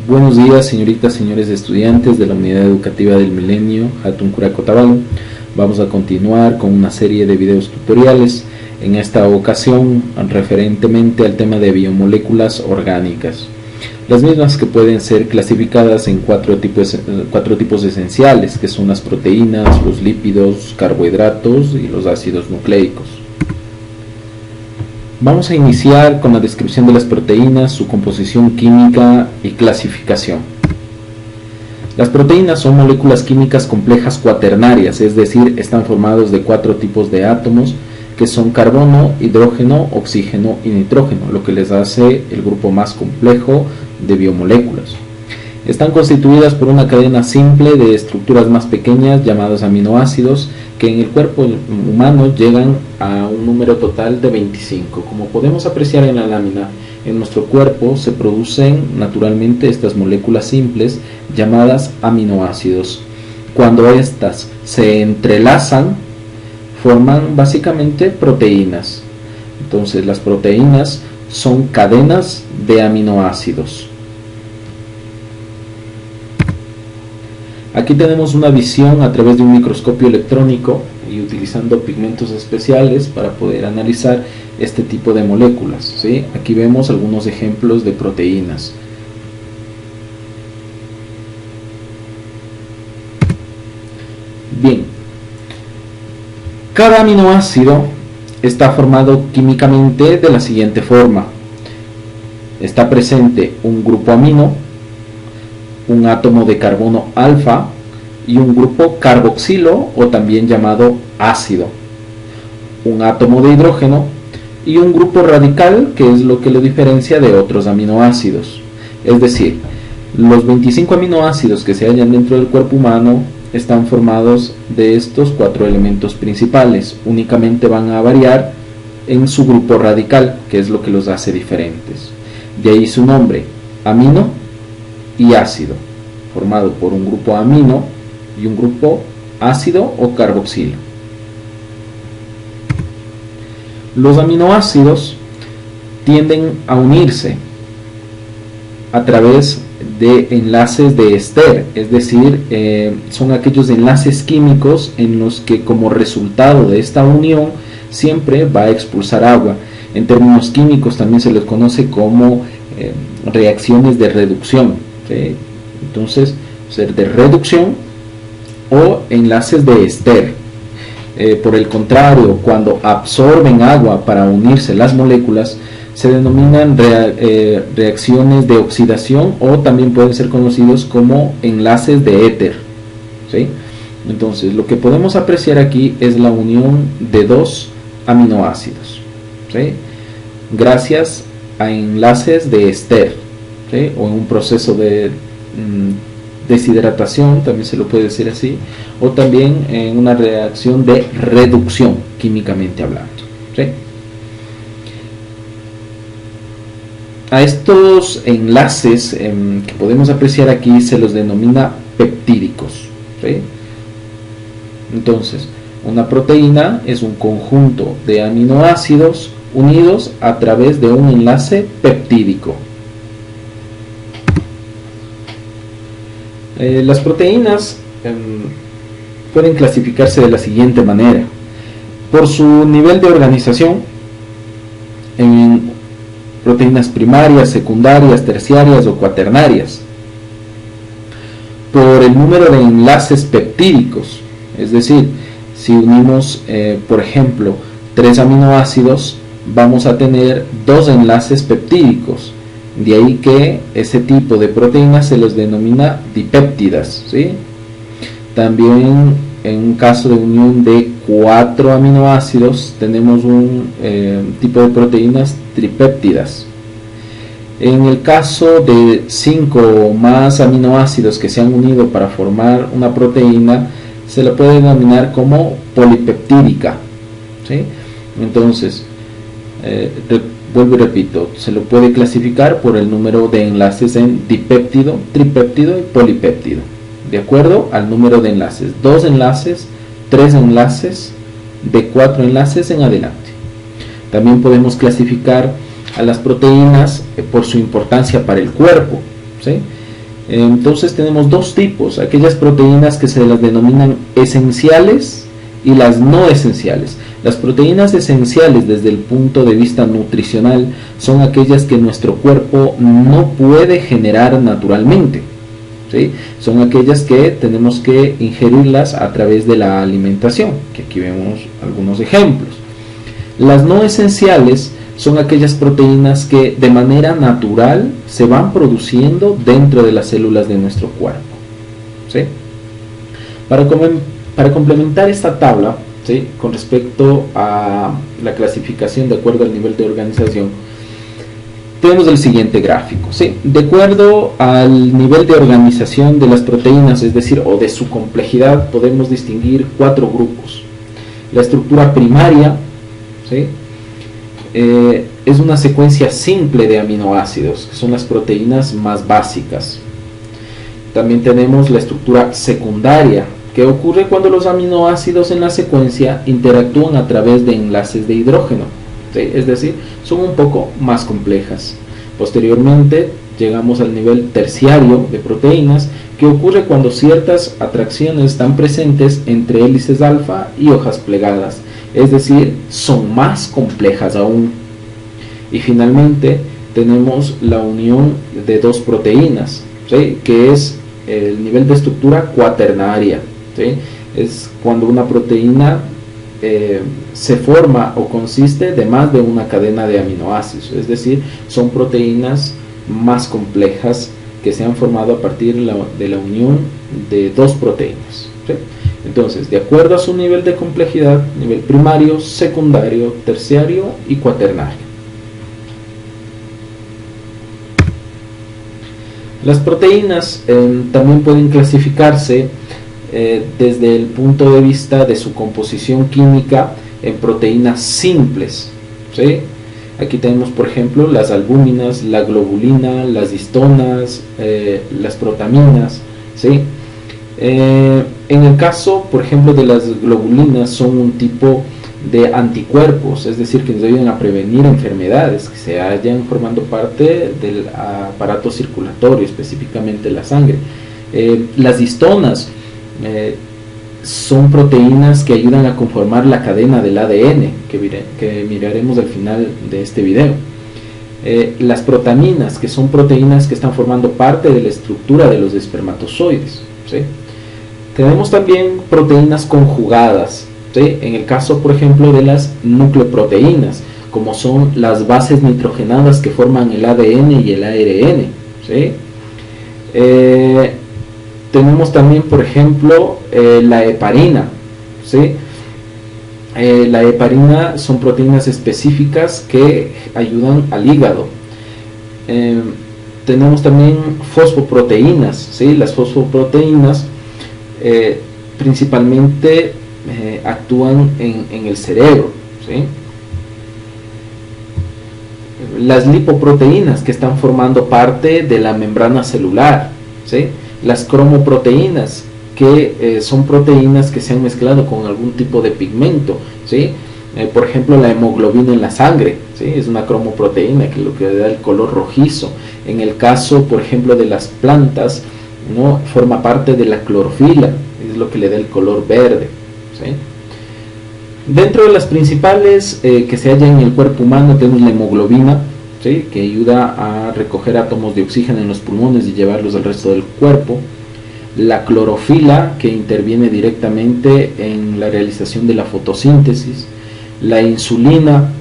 Buenos días, señoritas, señores estudiantes de la Unidad Educativa del Milenio Hatun Curaco Otavalo. Vamos a continuar con una serie de videos tutoriales, en esta ocasión referentemente al tema de biomoléculas orgánicas. Las mismas que pueden ser clasificadas en cuatro tipos esenciales, que son las proteínas, los lípidos, carbohidratos y los ácidos nucleicos. Vamos a iniciar con la descripción de las proteínas, su composición química y clasificación. Las proteínas son moléculas químicas complejas cuaternarias, es decir, están formados de 4 tipos de átomos que son carbono, hidrógeno, oxígeno y nitrógeno, lo que les hace el grupo más complejo de biomoléculas. Están constituidas por una cadena simple de estructuras más pequeñas llamadas aminoácidos, que en el cuerpo humano llegan a un número total de 25. Como podemos apreciar en la lámina, en nuestro cuerpo se producen naturalmente estas moléculas simples llamadas aminoácidos. Cuando estas se entrelazan, forman básicamente proteínas. Entonces las proteínas son cadenas de aminoácidos. Aquí tenemos una visión a través de un microscopio electrónico y utilizando pigmentos especiales para poder analizar este tipo de moléculas, ¿sí? Aquí vemos algunos ejemplos de proteínas. Bien, cada aminoácido está formado químicamente de la siguiente forma. Está presente un grupo amino, un átomo de carbono alfa y un grupo carboxilo, o también llamado ácido, un átomo de hidrógeno y un grupo radical, que es lo que lo diferencia de otros aminoácidos. Es decir, los 25 aminoácidos que se hallan dentro del cuerpo humano están formados de estos 4 elementos principales. Únicamente van a variar en su grupo radical, que es lo que los hace diferentes. De ahí su nombre, amino y ácido, formado por un grupo amino y un grupo ácido o carboxilo. Los aminoácidos tienden a unirse a través de enlaces de ester, es decir, son aquellos enlaces químicos en los que como resultado de esta unión siempre va a expulsar agua. En términos químicos también se les conoce como reacciones de reducción, ¿sí? Entonces, ser de reducción o enlaces de ester. Por el contrario, cuando absorben agua para unirse las moléculas, se denominan reacciones de oxidación, o también pueden ser conocidos como enlaces de éter, ¿sí? Entonces, lo que podemos apreciar aquí es la unión de 2 aminoácidos, ¿sí? Gracias a enlaces de ester, ¿sí? O en un proceso de deshidratación, también se lo puede decir así, o también en una reacción de reducción, químicamente hablando, ¿sí? A estos enlaces que podemos apreciar aquí se los denomina peptídicos, ¿sí? Entonces, una proteína es un conjunto de aminoácidos unidos a través de un enlace peptídico. Las proteínas pueden clasificarse de la siguiente manera: por su nivel de organización, en proteínas primarias, secundarias, terciarias o cuaternarias; por el número de enlaces peptídicos, es decir, si unimos por ejemplo 3 aminoácidos, vamos a tener 2 enlaces peptídicos. De ahí que ese tipo de proteínas se los denomina dipéptidas, ¿sí? También en un caso de unión de 4 aminoácidos tenemos un tipo de proteínas tripéptidas. En el caso de 5 o más aminoácidos que se han unido para formar una proteína, se la puede denominar como polipeptídica, ¿sí? Entonces, vuelvo y repito, se lo puede clasificar por el número de enlaces en dipéptido, tripéptido y polipéptido, de acuerdo al número de enlaces: 2 enlaces, 3 enlaces, de 4 enlaces en adelante. También podemos clasificar a las proteínas por su importancia para el cuerpo, ¿sí? Entonces tenemos dos tipos: aquellas proteínas que se las denominan esenciales y las no esenciales. Las proteínas esenciales desde el punto de vista nutricional son aquellas que nuestro cuerpo no puede generar naturalmente, ¿sí? Son aquellas que tenemos que ingerirlas a través de la alimentación, que aquí vemos algunos ejemplos. Las no esenciales son aquellas proteínas que de manera natural se van produciendo dentro de las células de nuestro cuerpo, ¿sí? Para complementar esta tabla, ¿sí?, con respecto a la clasificación de acuerdo al nivel de organización, tenemos el siguiente gráfico, ¿sí? De acuerdo al nivel de organización de las proteínas, es decir, o de su complejidad, podemos distinguir 4 grupos. La estructura primaria, ¿sí?, es una secuencia simple de aminoácidos, que son las proteínas más básicas. También tenemos la estructura secundaria, que ocurre cuando los aminoácidos en la secuencia interactúan a través de enlaces de hidrógeno, ¿sí? Es decir, son un poco más complejas. Posteriormente llegamos al nivel terciario de proteínas, que ocurre cuando ciertas atracciones están presentes entre hélices alfa y hojas plegadas, es decir, son más complejas aún. Y finalmente tenemos la unión de dos proteínas, ¿sí?, que es el nivel de estructura cuaternaria, ¿sí? Es cuando una proteína se forma o consiste de más de una cadena de aminoácidos, es decir, son proteínas más complejas que se han formado a partir de la unión de dos proteínas, ¿sí? Entonces, de acuerdo a su nivel de complejidad, nivel primario, secundario, terciario y cuaternario. Las proteínas también pueden clasificarse desde el punto de vista de su composición química en proteínas simples, ¿sí? Aquí tenemos, por ejemplo, las albúminas, la globulina, las histonas, las protaminas, ¿sí? En el caso, por ejemplo, de las globulinas, son un tipo de anticuerpos, es decir, que nos ayudan a prevenir enfermedades que se hayan formando parte del aparato circulatorio, específicamente la sangre. Las histonas son proteínas que ayudan a conformar la cadena del ADN, que miraremos al final de este video. Las protaminas, que son proteínas que están formando parte de la estructura de los espermatozoides, ¿sí? Tenemos también proteínas conjugadas, ¿sí?, en el caso, por ejemplo, de las nucleoproteínas, como son las bases nitrogenadas que forman el ADN y el ARN, ¿sí? Tenemos también, por ejemplo, la heparina, ¿sí? La heparina son proteínas específicas que ayudan al hígado. Tenemos también fosfoproteínas, ¿sí? Las fosfoproteínas principalmente actúan en el cerebro, ¿sí? Las lipoproteínas, que están formando parte de la membrana celular, ¿sí? Las cromoproteínas, que son proteínas que se han mezclado con algún tipo de pigmento, ¿sí? Por ejemplo, la hemoglobina en la sangre, ¿sí?, es una cromoproteína que es lo que da el color rojizo. En el caso, por ejemplo, de las plantas, ¿no?, forma parte de la clorofila, es lo que le da el color verde, ¿sí? Dentro de las principales que se hallan en el cuerpo humano tenemos la hemoglobina, ¿sí?, que ayuda a recoger átomos de oxígeno en los pulmones y llevarlos al resto del cuerpo. La clorofila, que interviene directamente en la realización de la fotosíntesis. La insulina,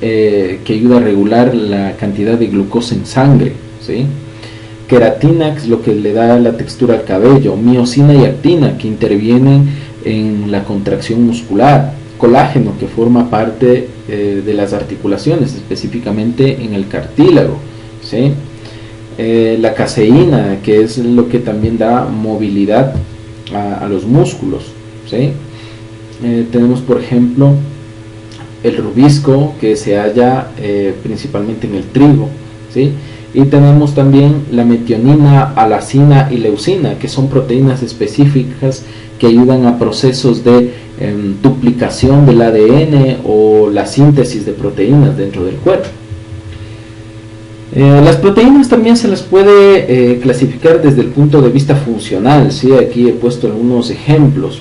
que ayuda a regular la cantidad de glucosa en sangre, ¿sí? Queratina, que es lo que le da la textura al cabello. Miosina y actina, que intervienen en la contracción muscular. Colágeno, que forma parte de las articulaciones, específicamente en el cartílago, ¿sí? La caseína, que es lo que también da movilidad a los músculos, ¿sí? Tenemos, por ejemplo, el rubisco, que se halla principalmente en el trigo, ¿sí? Y tenemos también la metionina, alacina y leucina, que son proteínas específicas que ayudan a procesos de duplicación del ADN o la síntesis de proteínas dentro del cuerpo. Las proteínas también se las puede clasificar desde el punto de vista funcional, ¿sí? Aquí he puesto algunos ejemplos.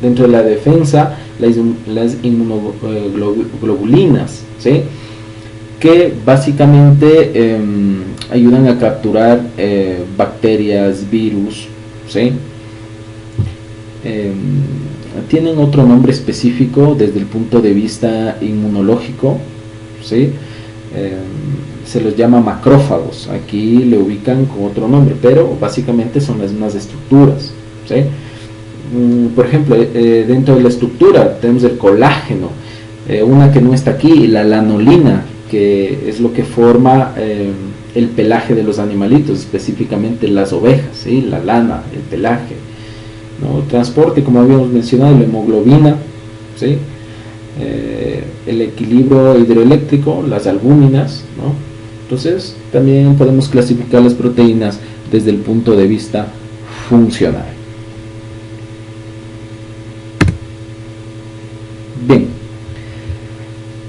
Dentro de la defensa, las inmunoglobulinas, ¿sí? Que básicamente ayudan a capturar bacterias, virus, ¿sí? Tienen otro nombre específico desde el punto de vista inmunológico, ¿sí? Se los llama macrófagos. Aquí le ubican con otro nombre, pero básicamente son las mismas estructuras, ¿sí? Por ejemplo, dentro de la estructura tenemos el colágeno, una que no está aquí, la lanolina, que es lo que forma el pelaje de los animalitos, específicamente las ovejas, ¿sí? La lana, el pelaje, ¿no? Transporte, como habíamos mencionado, la hemoglobina, ¿sí? El equilibrio hidroeléctrico, las albúminas, ¿no? Entonces también podemos clasificar las proteínas desde el punto de vista funcional. Bien,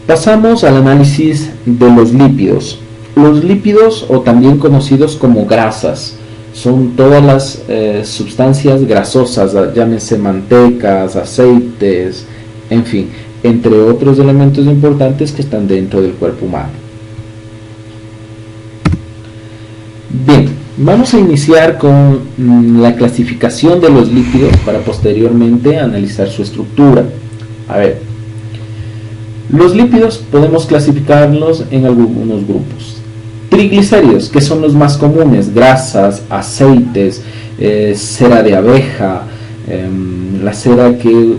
pasamos al análisis de los lípidos. Los lípidos, o también conocidos como grasas, son todas las sustancias grasosas, llámense mantecas, aceites, en fin, entre otros elementos importantes que están dentro del cuerpo humano. Bien, vamos a iniciar con la clasificación de los lípidos para posteriormente analizar su estructura. A ver, los lípidos podemos clasificarlos en algunos grupos. Triglicéridos, que son los más comunes, grasas, aceites, cera de abeja, la cera que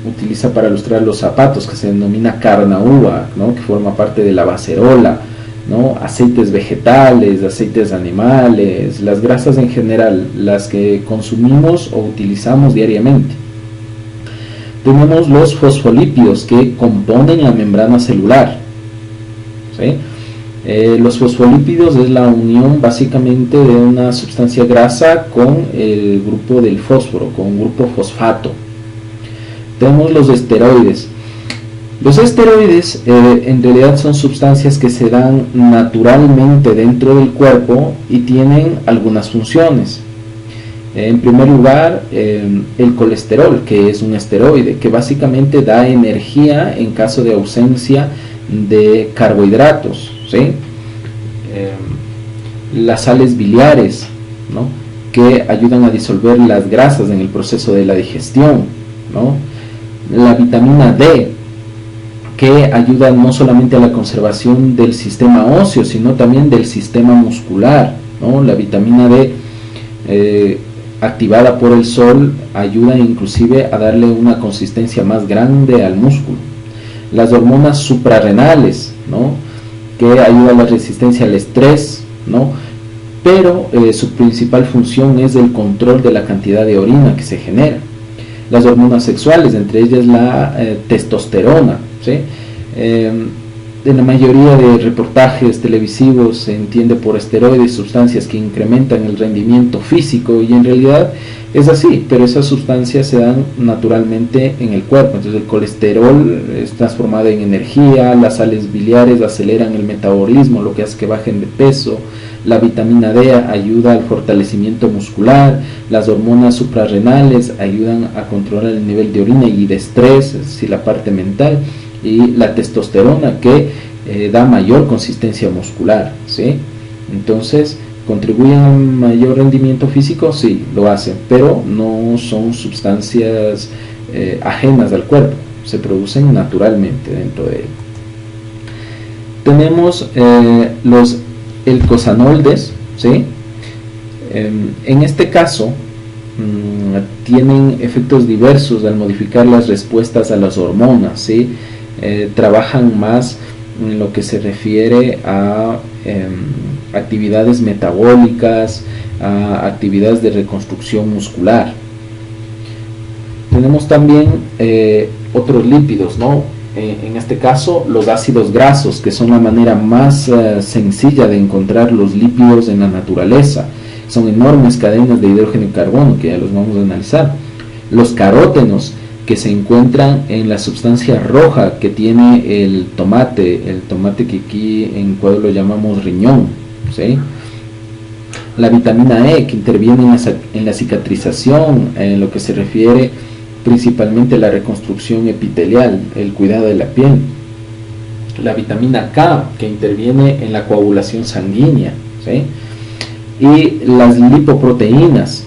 utiliza para lustrar los zapatos, que se denomina carnauba, ¿no? Que forma parte de la vacerola, ¿no? Aceites vegetales, aceites animales, las grasas en general, las que consumimos o utilizamos diariamente. Tenemos los fosfolípidos, que componen la membrana celular, ¿sí? Los fosfolípidos es la unión básicamente de una sustancia grasa con el grupo del fósforo, con un grupo fosfato. Tenemos los esteroides. Los esteroides en realidad son sustancias que se dan naturalmente dentro del cuerpo y tienen algunas funciones. En primer lugar, el colesterol, que es un esteroide, que básicamente da energía en caso de ausencia de carbohidratos, ¿sí? Las sales biliares, ¿no? Que ayudan a disolver las grasas en el proceso de la digestión, ¿no? La vitamina D, que ayuda no solamente a la conservación del sistema óseo, sino también del sistema muscular, ¿no? La vitamina D activada por el sol ayuda inclusive a darle una consistencia más grande al músculo. Las hormonas suprarrenales, ¿no? Que ayuda a la resistencia al estrés, ¿no? Pero su principal función es el control de la cantidad de orina que se genera. Las hormonas sexuales, entre ellas la testosterona, ¿sí? En la mayoría de reportajes televisivos se entiende por esteroides sustancias que incrementan el rendimiento físico, y en realidad es así, pero esas sustancias se dan naturalmente en el cuerpo. Entonces el colesterol es transformado en energía, las sales biliares aceleran el metabolismo, lo que hace que bajen de peso, la vitamina D ayuda al fortalecimiento muscular, las hormonas suprarrenales ayudan a controlar el nivel de orina y de estrés, es decir, la parte mental, y la testosterona que da mayor consistencia muscular, ¿sí? Entonces, ¿contribuyen a un mayor rendimiento físico? Sí, lo hacen, pero no son sustancias ajenas al cuerpo, se producen naturalmente dentro de él. Tenemos los eicosanoides, ¿sí? En este caso tienen efectos diversos al modificar las respuestas a las hormonas, ¿sí? Trabajan más en lo que se refiere a actividades metabólicas, a actividades de reconstrucción muscular. Tenemos también otros lípidos, ¿no? En este caso los ácidos grasos, que son la manera más sencilla de encontrar los lípidos en la naturaleza. Son enormes cadenas de hidrógeno y carbono, que ya los vamos a analizar. Los carótenos, que se encuentran en la sustancia roja que tiene el tomate que aquí en Ecuador lo llamamos riñón, ¿sí? La vitamina E, que interviene en la cicatrización, en lo que se refiere principalmente a la reconstrucción epitelial, el cuidado de la piel. La vitamina K, que interviene en la coagulación sanguínea, ¿sí? Y las lipoproteínas,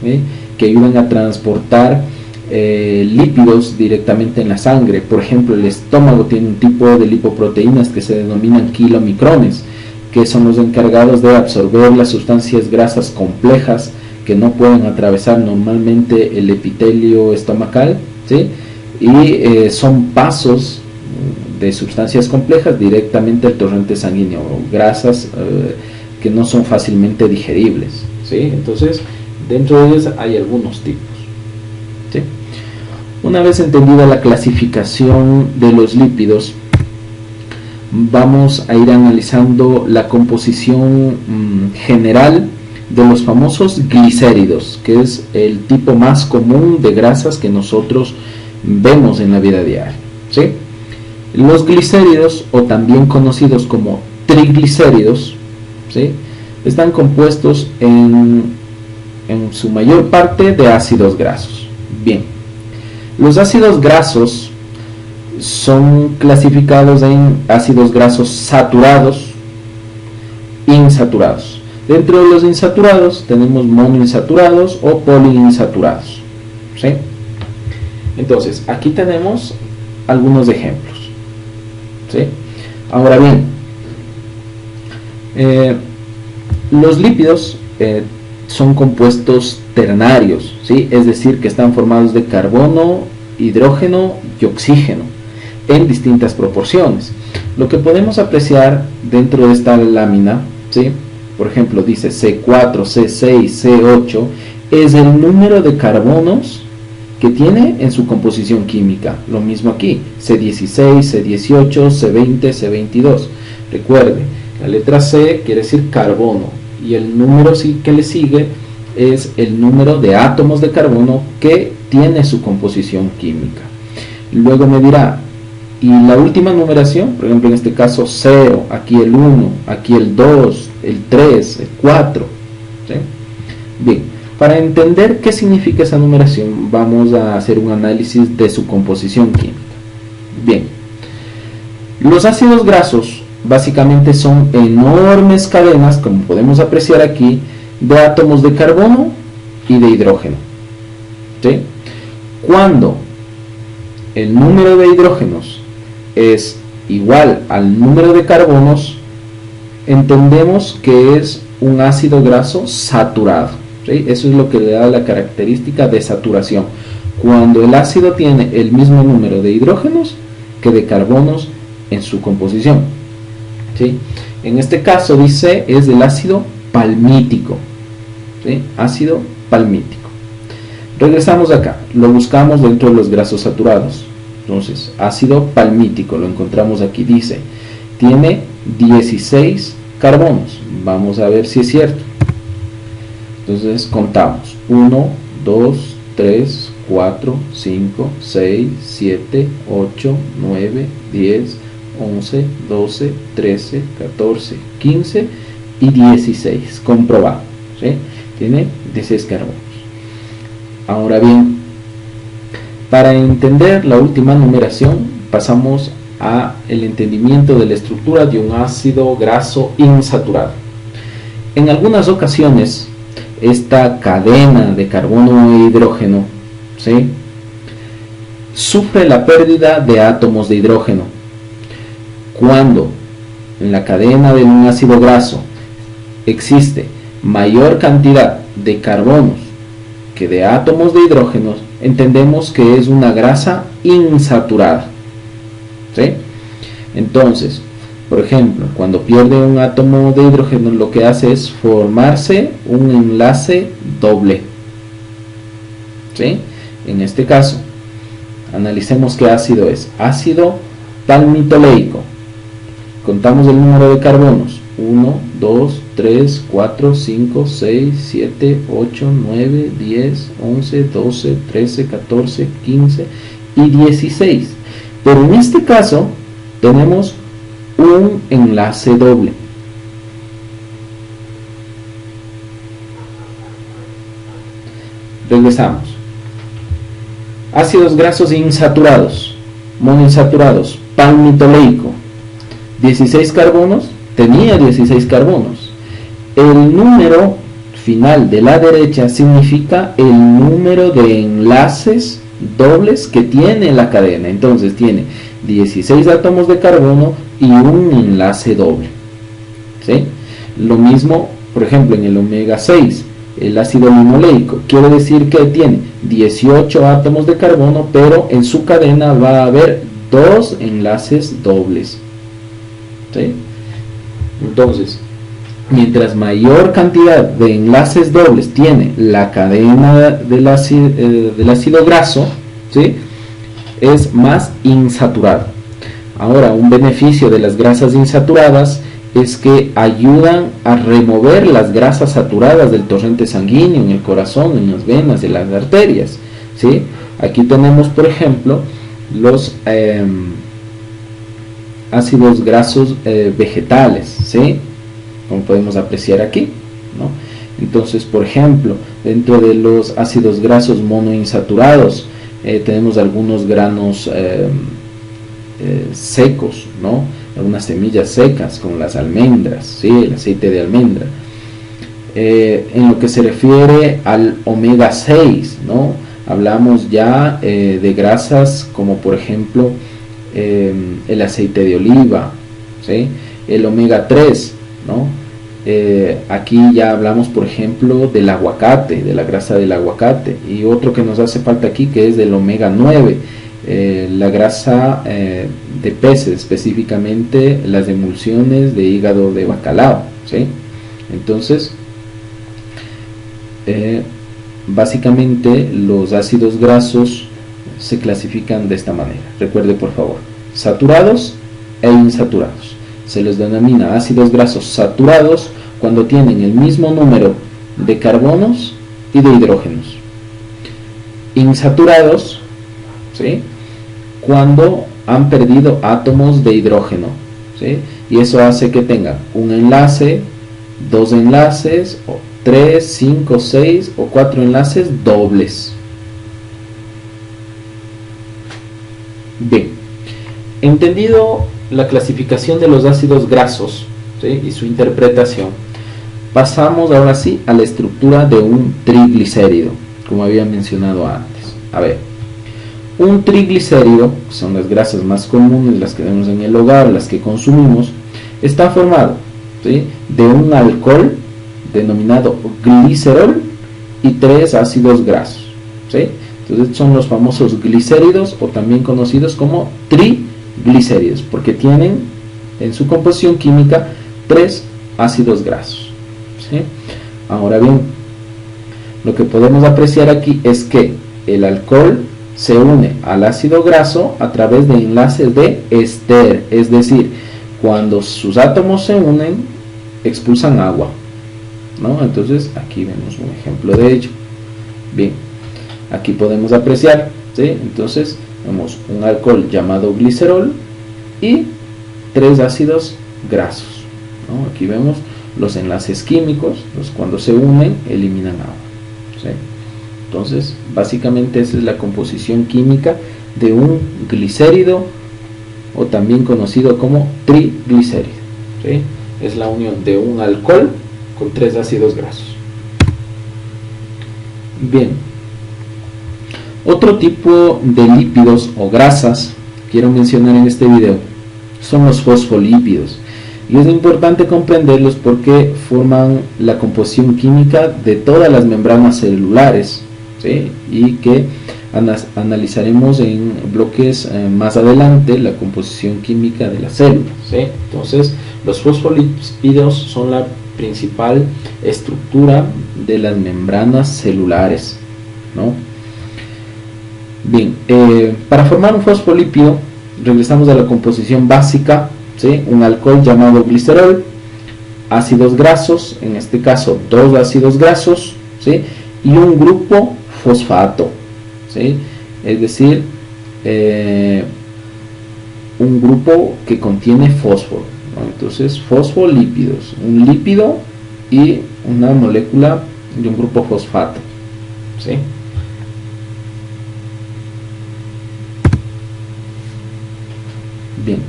¿sí?, que ayudan a transportar lípidos directamente en la sangre. Por ejemplo, el estómago tiene un tipo de lipoproteínas que se denominan kilomicrones, que son los encargados de absorber las sustancias grasas complejas que no pueden atravesar normalmente el epitelio estomacal, ¿sí? Y son pasos de sustancias complejas directamente al torrente sanguíneo, grasas que no son fácilmente digeribles, ¿sí? Entonces, dentro de ellas hay algunos tipos, ¿sí? Una vez entendida la clasificación de los lípidos, vamos a ir analizando la composición general de los famosos glicéridos, que es el tipo más común de grasas que nosotros vemos en la vida diaria, ¿sí? Los glicéridos, o también conocidos como triglicéridos, ¿sí?, están compuestos en su mayor parte de ácidos grasos. Bien, los ácidos grasos son clasificados en ácidos grasos saturados, insaturados. Dentro de los insaturados tenemos monoinsaturados o poliinsaturados, ¿sí? Entonces, aquí tenemos algunos ejemplos, ¿sí? Ahora bien, los lípidos son compuestos ternarios, ¿sí? Es decir, que están formados de carbono, hidrógeno y oxígeno en distintas proporciones. Lo que podemos apreciar dentro de esta lámina, ¿sí?, por ejemplo, dice C4, C6, C8, es el número de carbonos que tiene en su composición química. Lo mismo aquí, C16, C18, C20, C22. Recuerde, la letra C quiere decir carbono y el número que le sigue es el número de átomos de carbono que tiene su composición química. Luego me dirá, y la última numeración, por ejemplo en este caso 0, aquí el 1, aquí el 2, el 3, el 4, ¿sí? Bien, para entender qué significa esa numeración vamos a hacer un análisis de su composición química. Bien, los ácidos grasos básicamente son enormes cadenas, como podemos apreciar aquí, de átomos de carbono y de hidrógeno, ¿sí? Cuando el número de hidrógenos es igual al número de carbonos, entendemos que es un ácido graso saturado, ¿sí? Eso es lo que le da la característica de saturación, cuando el ácido tiene el mismo número de hidrógenos que de carbonos en su composición, ¿sí? En este caso dice es el ácido palmítico, ¿sí? Ácido palmítico. Regresamos acá, lo buscamos dentro de los grasos saturados. Entonces, ácido palmítico, lo encontramos aquí, dice, tiene 16 carbonos. Vamos a ver si es cierto. Entonces, contamos. 1, 2, 3, 4, 5, 6, 7, 8, 9, 10, 11, 12, 13, 14, 15 y 16. Comprobado, ¿sí? Tiene 16 carbonos. Ahora bien, para entender la última numeración, pasamos a el entendimiento de la estructura de un ácido graso insaturado. En algunas ocasiones, esta cadena de carbono e hidrógeno, ¿sí?, sufre la pérdida de átomos de hidrógeno. Cuando en la cadena de un ácido graso existe mayor cantidad de carbonos que de átomos de hidrógeno, entendemos que es una grasa insaturada, ¿sí? Entonces, por ejemplo, cuando pierde un átomo de hidrógeno, lo que hace es formarse un enlace doble, ¿sí? En este caso, analicemos qué ácido es. Ácido palmitoleico. Contamos el número de carbonos. 1, 2, 3, 4, 5, 6, 7, 8, 9, 10, 11, 12, 13, 14, 15 y 16. Pero en este caso tenemos un enlace doble. Regresamos. Ácidos grasos insaturados, monoinsaturados, palmitoleico, 16 carbonos, tenía 16 carbonos. El número final de la derecha significa el número de enlaces dobles que tiene la cadena. Entonces tiene 16 átomos de carbono y un enlace doble, ¿sí? Lo mismo, por ejemplo, en el omega 6, el ácido linoleico, quiere decir que tiene 18 átomos de carbono, pero en su cadena va a haber 2 enlaces dobles, ¿sí? Entonces, mientras mayor cantidad de enlaces dobles tiene la cadena del ácido graso, ¿sí?, es más insaturado. Ahora, un beneficio de las grasas insaturadas es que ayudan a remover las grasas saturadas del torrente sanguíneo en el corazón, en las venas, en las arterias, ¿sí? Aquí tenemos, por ejemplo, los ácidos grasos vegetales, ¿sí?, como podemos apreciar aquí, ¿no? Entonces, por ejemplo, dentro de los ácidos grasos monoinsaturados tenemos algunos granos secos, ¿no?, algunas semillas secas como las almendras, ¿sí?, el aceite de almendra. En lo que se refiere al omega 6, ¿no?, hablamos ya de grasas como por ejemplo el aceite de oliva, ¿sí?, el omega 3, ¿no? Aquí ya hablamos por ejemplo del aguacate, de la grasa del aguacate, y otro que nos hace falta aquí que es del omega 9, la grasa de peces, específicamente las emulsiones de hígado de bacalao, ¿sí? Entonces básicamente los ácidos grasos se clasifican de esta manera. Recuerde por favor, saturados e insaturados. Se les denomina ácidos grasos saturados cuando tienen el mismo número de carbonos y de hidrógenos. Insaturados, ¿sí?, cuando han perdido átomos de hidrógeno, ¿sí?, y eso hace que tengan un enlace, 2 enlaces, o 3, 5, 6 o 4 enlaces dobles. Bien, entendido la clasificación de los ácidos grasos, ¿sí?, y su interpretación, pasamos ahora sí a la estructura de un triglicérido, como había mencionado antes. A ver, un triglicérido, que son las grasas más comunes, las que vemos en el hogar, las que consumimos, está formado, ¿sí?, de un alcohol denominado glicerol y 3 ácidos grasos, ¿sí? Entonces son los famosos glicéridos, o también conocidos como triglicéridos, porque tienen en su composición química 3 ácidos grasos, ¿sí? Ahora bien, lo que podemos apreciar aquí es que el alcohol se une al ácido graso a través de enlaces de éster, es decir, cuando sus átomos se unen expulsan agua, ¿no? Entonces aquí vemos un ejemplo de ello. Bien, aquí podemos apreciar, ¿sí?, entonces vemos un alcohol llamado glicerol y 3 ácidos grasos, ¿no? Aquí vemos los enlaces químicos, los cuando se unen eliminan agua, ¿sí? Entonces básicamente esa es la composición química de un glicérido, o también conocido como triglicérido, ¿sí? Es la unión de un alcohol con 3 ácidos grasos. Bien, otro tipo de lípidos o grasas quiero mencionar en este video son los fosfolípidos, y es importante comprenderlos porque forman la composición química de todas las membranas celulares, ¿sí?, y que analizaremos en bloques más adelante la composición química de las células, ¿sí? Entonces los fosfolípidos son la principal estructura de las membranas celulares, ¿no? Bien, para formar un fosfolípido regresamos a la composición básica, ¿sí?, un alcohol llamado glicerol, ácidos grasos, en este caso 2 ácidos grasos, ¿sí? Y un grupo fosfato, ¿sí? Es decir, un grupo que contiene fósforo, ¿no? Entonces fosfolípidos, un lípido y una molécula de un grupo fosfato, ¿sí? Bien,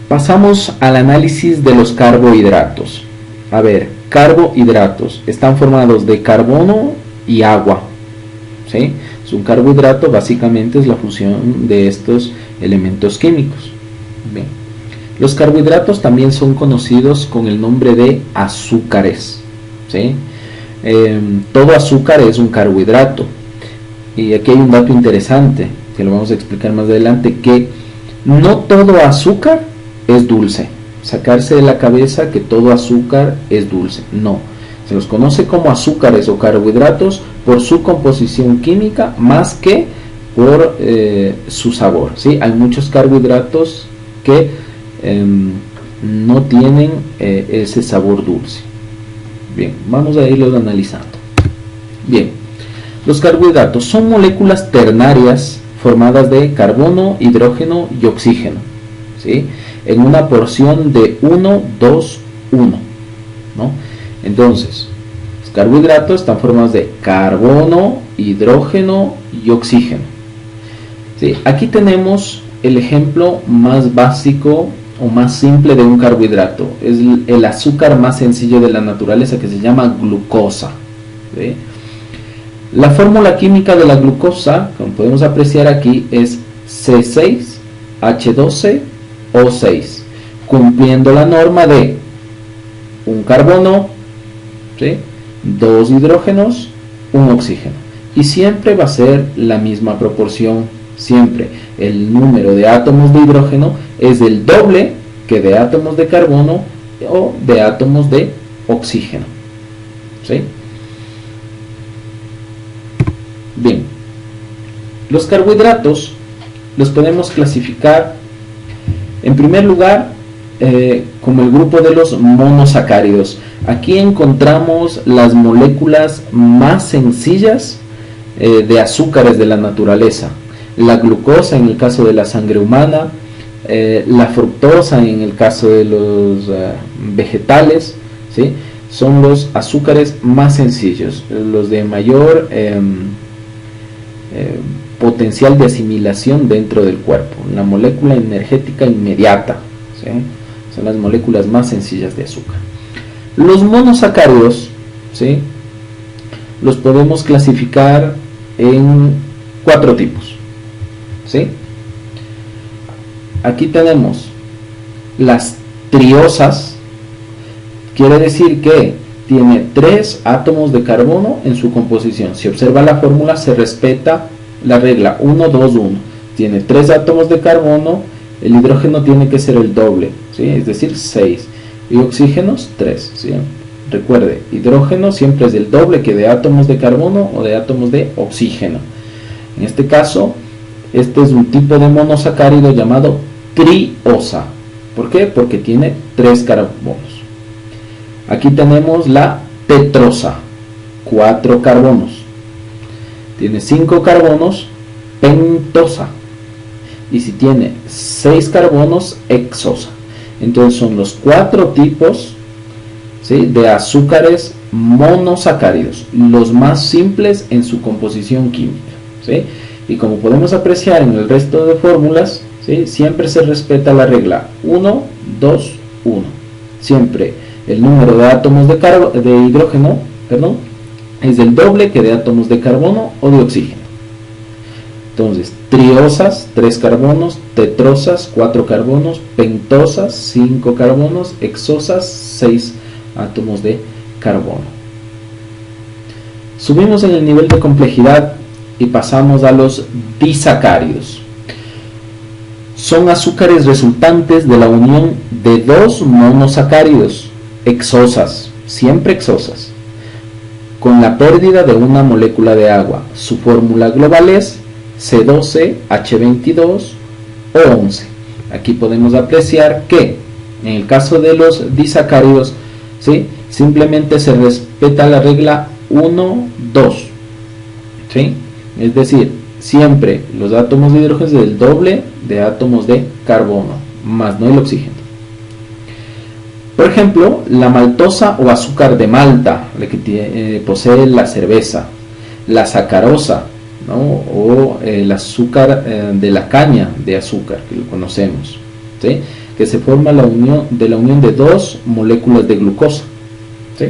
pasamos al análisis de los carbohidratos. A ver, carbohidratos están formados de carbono y agua, ¿sí? Un carbohidrato básicamente es la fusión de estos elementos químicos. Bien. Los carbohidratos también son conocidos con el nombre de azúcares, ¿sí? Todo azúcar es un carbohidrato. Y aquí hay un dato interesante que lo vamos a explicar más adelante, que no todo azúcar es dulce. Sacarse de la cabeza que todo azúcar es dulce. No. Se los conoce como azúcares o carbohidratos por su composición química más que por su sabor, ¿sí? Hay muchos carbohidratos que no tienen ese sabor dulce. Bien, vamos a irlos analizando. Bien, los carbohidratos son moléculas ternarias formadas de carbono, hidrógeno y oxígeno, ¿sí? En una porción de 1, 2, 1, ¿no? Entonces, los carbohidratos están formados de carbono, hidrógeno y oxígeno, ¿sí? Aquí tenemos el ejemplo más básico o más simple de un carbohidrato. Es el azúcar más sencillo de la naturaleza, que se llama glucosa, ¿sí? La fórmula química de la glucosa, como podemos apreciar aquí, es C6H12O6, cumpliendo la norma de un carbono, ¿sí? 2 hidrógenos, un oxígeno. Y siempre va a ser la misma proporción. Siempre el número de átomos de hidrógeno es el doble que de átomos de carbono o de átomos de oxígeno, ¿sí? Bien, los carbohidratos los podemos clasificar en primer lugar como el grupo de los monosacáridos. Aquí encontramos las moléculas más sencillas de azúcares de la naturaleza. La glucosa en el caso de la sangre humana, la fructosa en el caso de los vegetales, ¿sí? Son los azúcares más sencillos, los de mayor potencial de asimilación dentro del cuerpo, la molécula energética inmediata, ¿sí? Son las moléculas más sencillas de azúcar. Los monosacáridos, ¿sí? Los podemos clasificar en 4 tipos, ¿sí? Aquí tenemos las triosas, quiere decir que tiene 3 átomos de carbono en su composición. Si observa la fórmula, se respeta la regla 1, 2, 1. Tiene 3 átomos de carbono, el hidrógeno tiene que ser el doble, ¿sí? Es decir, 6. Y oxígenos, 3, ¿sí? Recuerde, hidrógeno siempre es el doble que de átomos de carbono o de átomos de oxígeno. En este caso, este es un tipo de monosacárido llamado triosa. ¿Por qué? Porque tiene 3 carbonos. Aquí tenemos la tetrosa, 4 carbonos. Tiene 5 carbonos, pentosa. Y si tiene 6 carbonos, hexosa. Entonces son los 4 tipos, ¿sí?, de azúcares monosacáridos, los más simples en su composición química, ¿sí? Y como podemos apreciar en el resto de fórmulas, ¿sí?, siempre se respeta la regla 1, 2, 1. Siempre el número de átomos de hidrógeno, es el doble que de átomos de carbono o de oxígeno. Entonces, triosas, 3 carbonos, tetrosas, 4 carbonos, pentosas, 5 carbonos, hexosas, 6 átomos de carbono. Subimos en el nivel de complejidad y pasamos a los disacáridos. Son azúcares resultantes de la unión de 2 monosacáridos, hexosas, siempre hexosas, con la pérdida de una molécula de agua. Su fórmula global es C12H22O11. Aquí podemos apreciar que En el caso de los disacáridos, ¿sí?, simplemente se respeta la regla 1, 2, ¿sí? Es decir, siempre los átomos de hidrógeno es el doble de átomos de carbono, más no el oxígeno. Por ejemplo, la maltosa o azúcar de malta, la que posee la cerveza, la sacarosa, ¿no?, o el azúcar de la caña de azúcar, que lo conocemos, ¿sí?, que se forma la unión de dos moléculas de glucosa, ¿sí?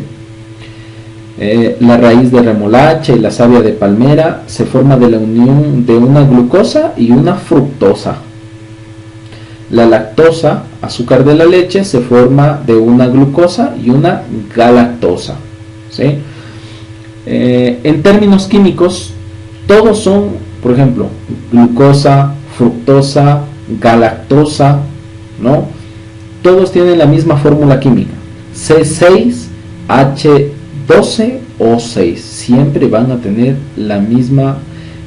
La raíz de remolacha y la savia de palmera se forma de la unión de una glucosa y una fructosa. La lactosa, azúcar de la leche, se forma de una glucosa y una galactosa, ¿sí? En términos químicos, todos son, por ejemplo, glucosa, fructosa, galactosa, ¿no? Todos tienen la misma fórmula química, C6H12O6, siempre van a tener la misma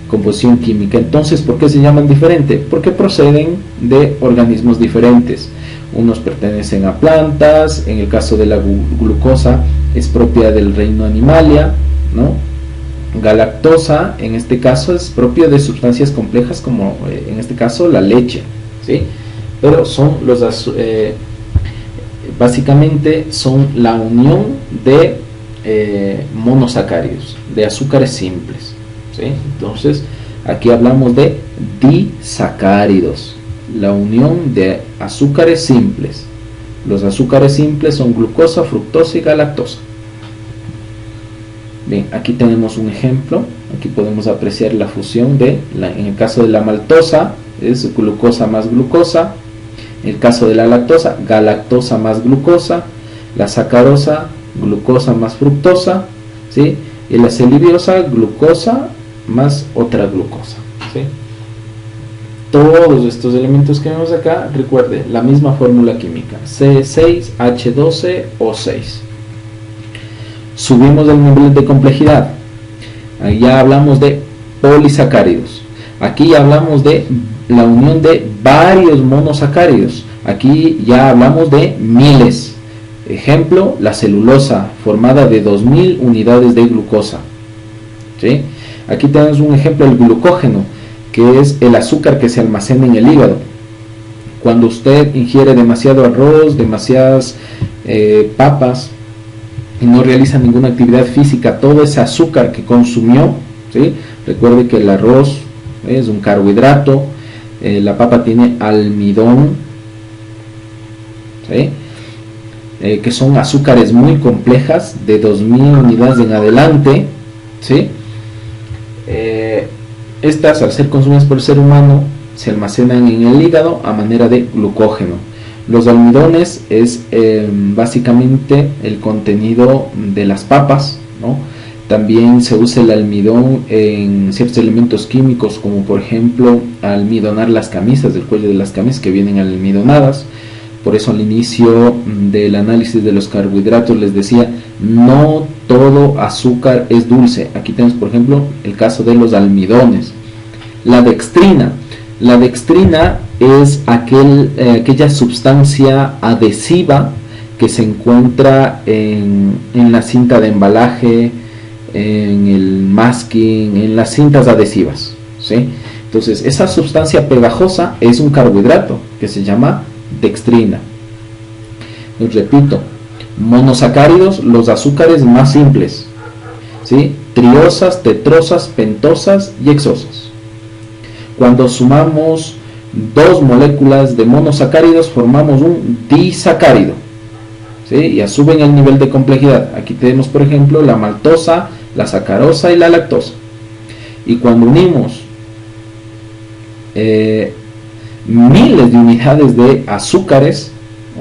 composición química. Entonces, ¿por qué se llaman diferente? Porque proceden de organismos diferentes. Unos pertenecen a plantas, en el caso de la glucosa es propia del reino Animalia, ¿no? Galactosa, en este caso, es propia de sustancias complejas como en este caso la leche, ¿sí? Pero son básicamente son la unión de monosacáridos, de azúcares simples, ¿sí? Entonces, aquí hablamos de disacáridos, la unión de azúcares simples. Los azúcares simples son glucosa, fructosa y galactosa. Bien, aquí tenemos un ejemplo. Aquí podemos apreciar la fusión en el caso de la maltosa es glucosa más glucosa, en el caso de la lactosa, galactosa más glucosa, la sacarosa, glucosa más fructosa, ¿sí?, y la celibiosa, glucosa más otra glucosa, ¿sí? Todos estos elementos que vemos acá, recuerde, la misma fórmula química, C6H12O6. Subimos el nivel de complejidad. Ahí ya hablamos de polisacáridos. Aquí ya hablamos de la unión de varios monosacáridos. Aquí ya hablamos de miles. Ejemplo, la celulosa, formada de 2000 unidades de glucosa, ¿sí? Aquí tenemos un ejemplo, el glucógeno, que es el azúcar que se almacena en el hígado. Cuando usted ingiere demasiado arroz, demasiadas papas, y no realiza ninguna actividad física, todo ese azúcar que consumió, ¿sí? Recuerde que el arroz es un carbohidrato, la papa tiene almidón, ¿sí?, que son azúcares muy complejas, de 2000 unidades en adelante, ¿sí? Estas, al ser consumidas por el ser humano, se almacenan en el hígado a manera de glucógeno. Los almidones es básicamente el contenido de las papas, ¿no? También se usa el almidón en ciertos elementos químicos, como por ejemplo almidonar las camisas, del cuello de las camisas que vienen almidonadas. Por eso al inicio del análisis de los carbohidratos les decía, no todo azúcar es dulce. Aquí tenemos por ejemplo el caso de los almidones. La dextrina. La dextrina es aquella sustancia adhesiva que se encuentra en la cinta de embalaje, en el masking, en las cintas adhesivas, ¿sí? Entonces esa sustancia pegajosa es un carbohidrato que se llama dextrina. Les repito, monosacáridos, los azúcares más simples, ¿sí?, triosas, tetrosas, pentosas y hexosas. Cuando sumamos dos moléculas de monosacáridos formamos un disacárido, ¿sí?, ya suben el nivel de complejidad. Aquí tenemos por ejemplo la maltosa, la sacarosa y la lactosa. Y cuando unimos miles de unidades de azúcares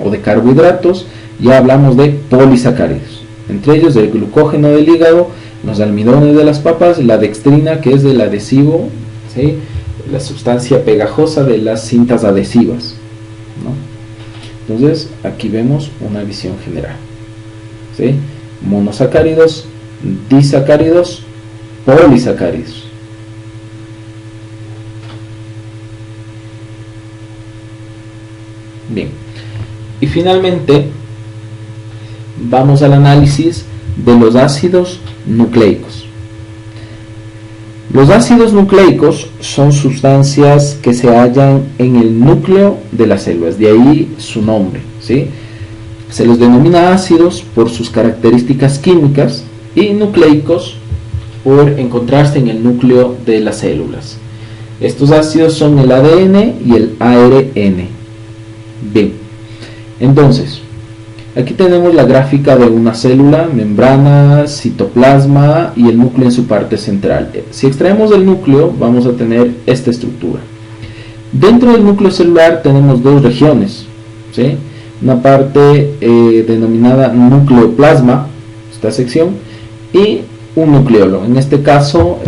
o de carbohidratos, ya hablamos de polisacáridos, entre ellos el glucógeno del hígado, los almidones de las papas, la dextrina, que es del adhesivo, ¿sí?, la sustancia pegajosa de las cintas adhesivas, ¿no? Entonces aquí vemos una visión general, ¿sí?, monosacáridos, disacáridos, polisacáridos. Bien, Y finalmente vamos al análisis de los ácidos nucleicos. Los ácidos nucleicos son sustancias que se hallan en el núcleo de las células, de ahí su nombre, ¿sí? Se los denomina ácidos por sus características químicas y nucleicos por encontrarse en el núcleo de las células. Estos ácidos son el ADN y el ARN. Bien, entonces, aquí tenemos la gráfica de una célula, membrana, citoplasma y el núcleo en su parte central. Si extraemos el núcleo, vamos a tener esta estructura. Dentro del núcleo celular tenemos dos regiones, ¿sí? Una parte denominada nucleoplasma, esta sección, y un nucleolo. En este caso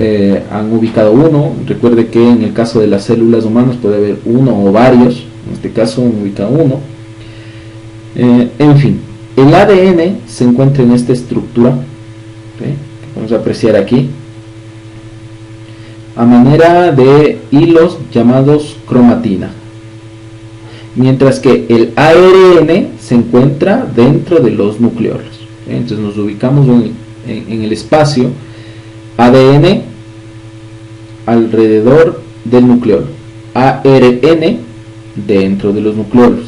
han ubicado uno. Recuerde que en el caso de las células humanas puede haber uno o varios. En este caso han ubicado uno. En fin, el ADN se encuentra en esta estructura, ¿sí? Que podemos apreciar aquí, a manera de hilos llamados cromatina, mientras que el ARN se encuentra dentro de los nucleolos, ¿sí? Entonces nos ubicamos en el espacio ADN alrededor del nucleolo, ARN dentro de los nucleolos.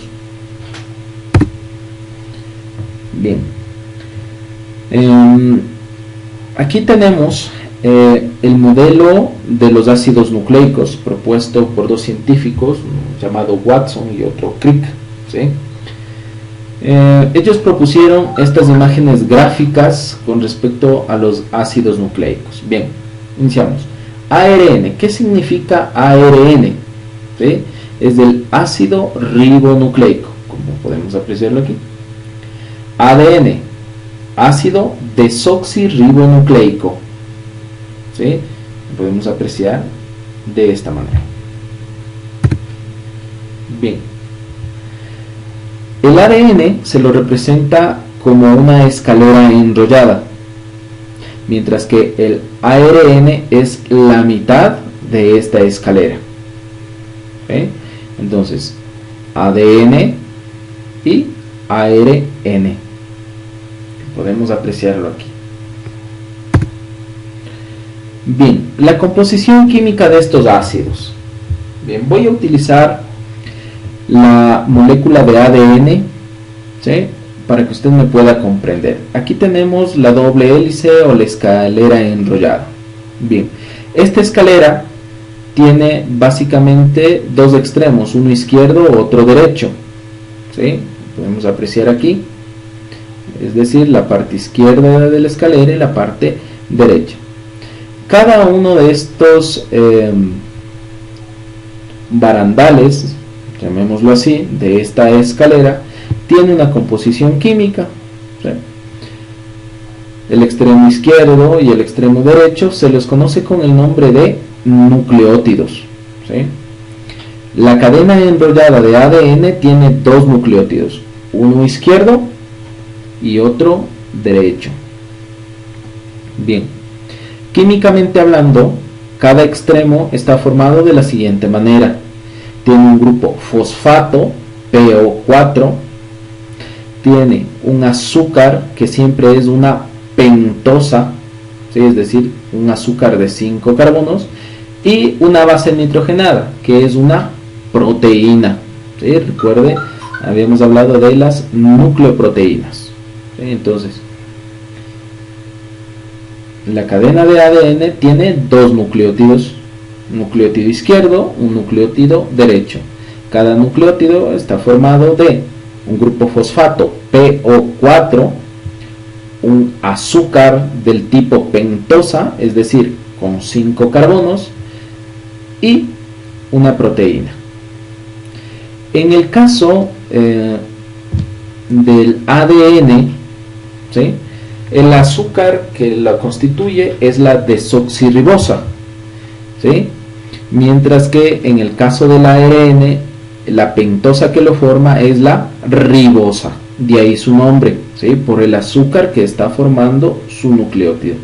Bien, aquí tenemos el modelo de los ácidos nucleicos propuesto por dos científicos, uno llamado Watson y otro Crick, ¿sí? Ellos propusieron estas imágenes gráficas con respecto a los ácidos nucleicos. Bien, iniciamos. ARN, ¿qué significa ARN? ¿Sí? Es del ácido ribonucleico, como podemos apreciarlo aquí. ADN, ácido desoxirribonucleico, ¿sí? Lo podemos apreciar de esta manera. Bien, el ADN se lo representa como una escalera enrollada, mientras que el ARN es la mitad de esta escalera, ¿sí? Entonces, ADN y ARN. Podemos apreciarlo aquí. Bien, la composición química de estos ácidos. Bien, voy a utilizar la molécula de ADN, ¿sí? Para que usted me pueda comprender. Aquí tenemos la doble hélice o la escalera enrollada. Bien, esta escalera tiene básicamente dos extremos, uno izquierdo, otro derecho, ¿sí? Podemos apreciar aquí. Es decir, la parte izquierda de la escalera y la parte derecha. Cada uno de estos barandales, llamémoslo así, de esta escalera, tiene una composición química, ¿sí? El extremo izquierdo y el extremo derecho se les conoce con el nombre de nucleótidos, ¿sí? La cadena enrollada de ADN tiene dos nucleótidos, uno izquierdo y otro derecho. Bien, químicamente hablando, cada extremo está formado de la siguiente manera. Tiene un grupo fosfato, PO4, tiene un azúcar que siempre es una pentosa, ¿sí? Es decir, un azúcar de 5 carbonos, y una base nitrogenada, que es una proteína, ¿sí? Recuerde, habíamos hablado de las nucleoproteínas. Entonces, la cadena de ADN tiene dos nucleótidos, un nucleótido izquierdo, un nucleótido derecho. Cada nucleótido está formado de un grupo fosfato PO4, un azúcar del tipo pentosa, es decir, con 5 carbonos, y una proteína. En el caso del ADN, ¿sí? El azúcar que la constituye es la desoxirribosa, ¿sí? Mientras que en el caso del ARN, la pentosa que lo forma es la ribosa, de ahí su nombre, ¿sí? Por el azúcar que está formando su nucleótido.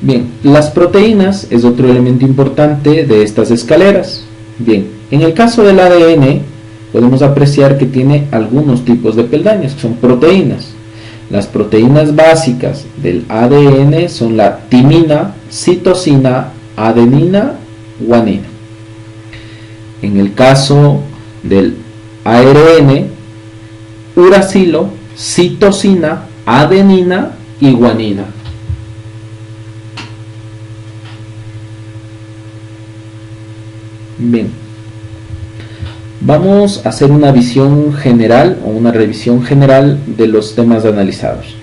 Bien, las proteínas es otro elemento importante de estas escaleras. Bien, en el caso del ADN, podemos apreciar que tiene algunos tipos de peldaños, que son proteínas. Las proteínas básicas del ADN son la timina, citosina, adenina, guanina. En el caso del ARN, uracilo, citosina, adenina y guanina. Bien, vamos a hacer una visión general o una revisión general de los temas analizados.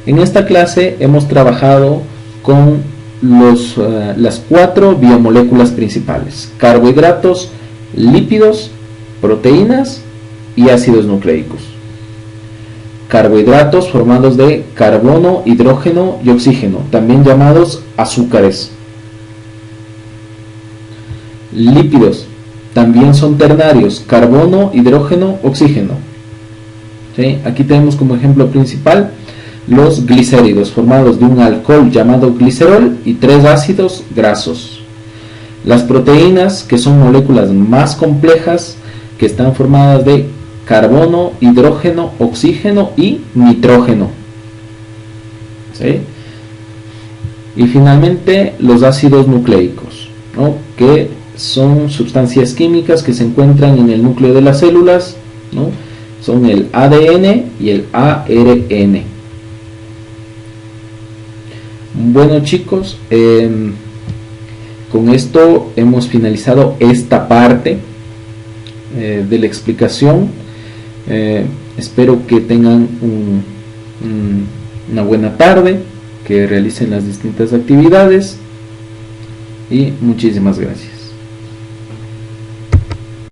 En esta clase hemos trabajado con las 4 biomoléculas principales: carbohidratos, lípidos, proteínas y ácidos nucleicos. Carbohidratos formados de carbono, hidrógeno y oxígeno, también llamados azúcares. Lípidos también son ternarios: carbono, hidrógeno, oxígeno. ¿Sí? Aquí tenemos como ejemplo principal los glicéridos, formados de un alcohol llamado glicerol y 3 ácidos grasos. Las proteínas, que son moléculas más complejas, que están formadas de carbono, hidrógeno, oxígeno y nitrógeno. ¿Sí? Y finalmente los ácidos nucleicos, ¿no?, que son sustancias químicas que se encuentran en el núcleo de las células, ¿no? Son el ADN y el ARN. Bueno, chicos, con esto hemos finalizado esta parte de la explicación. Espero que tengan una buena tarde, que realicen las distintas actividades y muchísimas gracias.